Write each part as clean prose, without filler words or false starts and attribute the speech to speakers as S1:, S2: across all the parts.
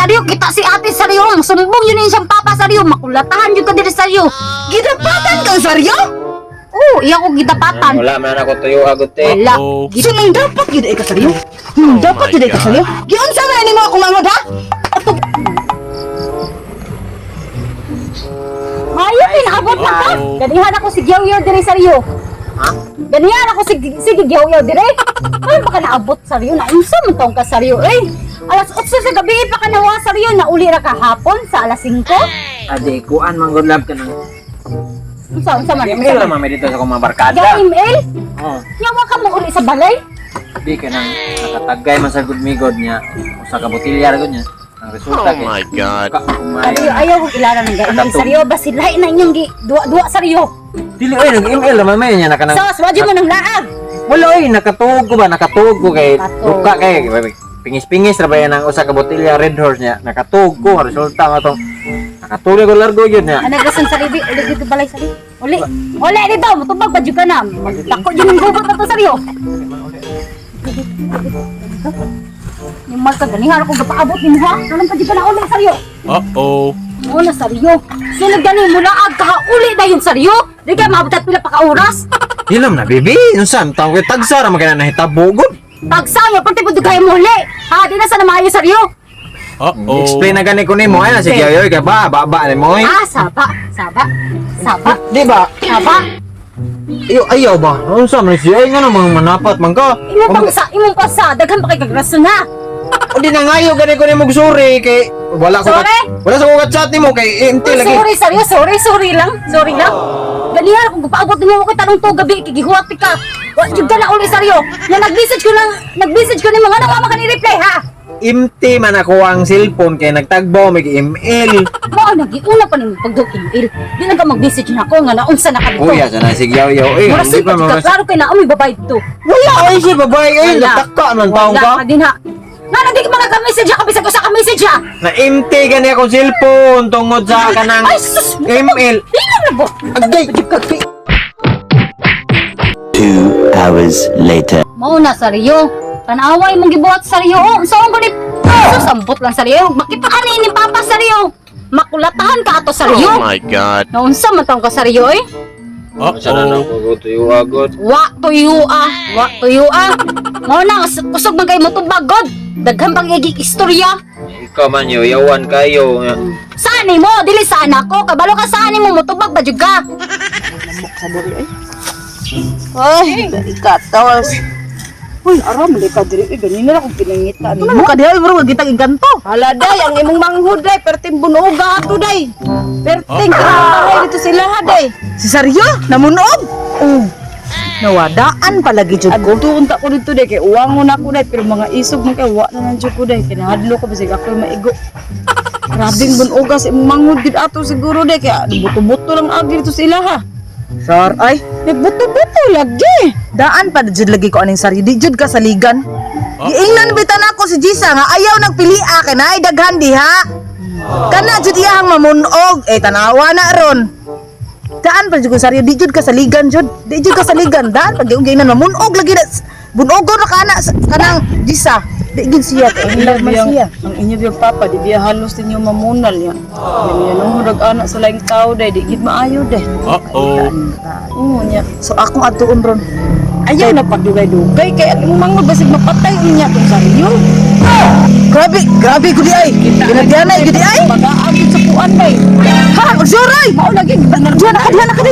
S1: saryo, kita si ate saryo. Sumbong yun yung siyang papa saryo. Makulatahan yun ka diri saryo.
S2: Gidapatan kang saryo?
S1: Oo, iya ko gidapatan.
S3: Wala man ako tuyo agot eh.
S1: Wala.
S2: So nang dapat gid ay ka saryo? Dapat gid ay ka saryo? Giunsa man nimo akong mangod ha? Ato
S1: Ayaw, pinakabot na ka. Ganihan ako si Gyaw-Yaw diri saryo.
S3: Ha?
S1: Ganihan ako si Gyaw-Yaw diri. Ay, baka naabot saryo. Naunsa mo taong ka saryo, eh. Alas 8 sa gabi pa ka nawa saryo. Nauli ra kahapon sa alas 5.
S3: Ade, kuan man good love ka nang.
S1: Unsa man?
S3: Email naman may dito sa akong mga barkada.
S1: Ga email?
S3: Oo.
S1: Yawa ka mo uli sa balay?
S3: Di ka nang nakatagay man sa good migod niya. Usa ka botilyar gud niya. Ang resulta kay. Oh my god.
S1: Saryo, ayaw ko kilala ng ga-email saryo. Basilahi na inyong duwa saryo.
S3: Dili oy nag-email naman may niya naka nang.
S1: Sos, wadyo mo ng laag.
S3: Wala oy nakatuog ko ba? Nakatuog ko kay
S1: Nakatuog.
S3: duka kay pingis-pingis ra ba yan ang usa ka botilya red horse niya. Nakatuog ko ang resulta nga to. Nakatuloy ko largo yun niya.
S1: Anak rason sa ribi, uli dito balay saryo. Uli dito, mutubag ba ka na? Magtako yun yung gubot na to saryo. Yung magkaganihan ako gapaabot ni mo ha? Anong pa di ka na uli saryo?
S4: Uh-oh.
S1: Oo na saryo. Sunod gani mo na uli na yun saryo. Di ka maabutat pila pa ka oras.
S3: Hilam na bibi, unsan taw kay tagsara man kana nahitabo gud.
S1: Tagsaya, pati po kayo mo uli. Ha, di na sa namayo saryo.
S4: Uh-oh.
S3: Explain na gani ko nimo ay na sige yoy ka ba baba ni mo.
S1: Ah, saba.
S3: Di ba?
S1: Saba.
S3: Ayaw ba? Unsa man siya ay nga namang manapat man ka.
S1: Imong pasa, daghan pa kay kagraso na.
S3: O di na ngayo gani ko nimo sorry kay wala ko
S1: Sorry?
S3: wala sa ko chat nimo kay inti lagi.
S1: Sorry saryo, sorry lang. Ganihan ako gapaabot nimo ko tanong to gabi kigihuwat ka. Wa jud ka na uli saryo. Nga nag-message ko ni mga nawa maka ni-reply ha.
S3: Imti man ako ang cellphone kay nagtagbaw may email.
S1: Mao nagiuna pa nimo pagdog email. Di na ka mag-message na ako nga naunsa na ka dito.
S3: Uy, asa na sigyaw yaw eh.
S1: Mura
S3: Hindi
S1: si
S3: pa
S1: ka klaro kay na umi babayad to.
S3: Wala ay si babae ay
S1: Wala.
S3: nataka man taong ka.
S1: Wala din ha. Nga nagdi ka mga ka-message ka bisag ko sa ka-message ha.
S3: Na imti gani akong cellphone tungod sa kanang
S1: Ay sus.
S3: email.
S1: Di na bo.
S3: Agay.
S5: 2 hours later.
S1: Mao na saryo. Tanaway mong gibuhat saryo. Unsa ang gunit? Sambot lang saryo. Makita ka ni papa saryo. Makulatahan ka ato saryo.
S4: Oh my god.
S1: Naunsa man taong ka saryo eh?
S3: Sana na
S4: Uh-oh.
S3: ko tuyo agad.
S1: Wa tuyo ah. Mao na kusog man kay mo tubagod. Daghan pang igig istorya.
S3: Ikaw man yo yawan kayo nga.
S1: Saan mo? Dili saan ako. Kabalo ka saan mo mutubag ba jud ka?
S2: ay, ikatawas. Uy, aram di ka diri ganina akong pinangita nimo. Ano ka diha bro gitag ganto? Hala day ang imong manghud day perting bunuga ato day. Perting dito sila ha day. Si Saryo namunog. Nawadaan palagi jud ko. Adto unta ko dito day kay uwangon ako day pero mga isog man kay wa na nang jud ko day kinahadlo ko bisig ako maigo. Grabing bunuga sa imong manghud gid ato siguro day kay buto-buto lang agi dito sila ha. Sar ay nagbuto-buto lagi. Daan pa jud lagi ko aning Saryo di jud ka saligan. Giingnan bitan ako si Jisa nga ayaw nagpilia kay naay daghan diha. Kana jud iyang mamunog tanawa na ron. Daan pa jud ko Saryo di jud ka saligan jud. Di jud ka saligan daan pag giingnan mamunog lagi na bunugon ra kana kanang Jisa. Di gid siya kay ilang man siya. Ang inyo biyang papa di biya halos ninyo mamunal ya. Yan nung hudag anak sa laing tao day di gid maayo day.
S4: Uh-oh.
S2: Oo niya. So akong atuon ron. Ayaw na pagdugay-dugay kay ang mga basig mapatay niya tong Saryo. Grabe ko di ay. Ginagyanay gid ay. Mag-aabot sa puan bay. Ha, magsuray. Mao lagi diyan na ka.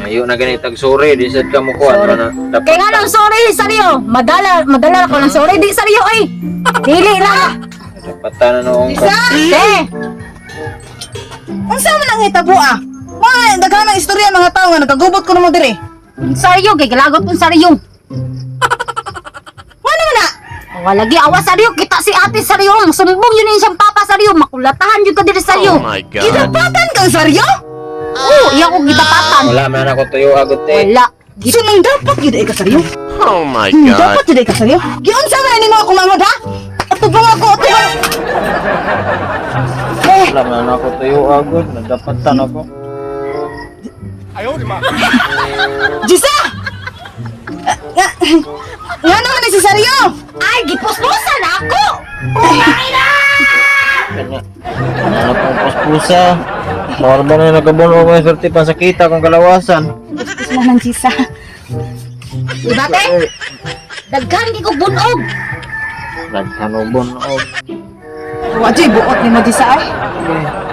S3: Ayo na gani tag sorry di sad ka mo kuan na dapat.
S1: Kaya nga lang sorry saryo. Madala ko lang sorry di saryo eh. Dili lang.
S3: Dapat na noong ka.
S1: Eh.
S2: Unsa man ang hitabo ah? Mga daghan ng istorya mga tao nga nagagubot ko namo dire.
S1: Saryo kay galagot kung saryo.
S2: Ano man na?
S1: Wala lagi awas saryo kita si ate saryo. Sumbong yun yung siyang papa saryo. Makulatahan yun ka diri saryo.
S4: Oh my god.
S2: Gidapatan kang Saryo?
S1: Oo, iya ko gidapatan.
S3: Wala man ako tuyo agot eh.
S1: Wala.
S2: So nang dapat gid ay ka Saryo?
S4: Oh my
S2: Dapat
S4: god.
S2: gid ay ka Saryo? Giunsa man nimo ako mangod ha? Atubang ako.
S3: Wala man ako tuyo agot nadapatan ako.
S2: Jisa! Nga naman si Saryo!
S1: Ay, gipuspusan ako.
S3: pusa. Mawar ba na yung nagkabuno ko yung swerte pa sa kita kung kalawasan.
S1: Gusto naman sisa. Diba te? Daghan di ko bunog.
S3: Naghanobon o.
S2: Wa jay buot ni mo di sa ay.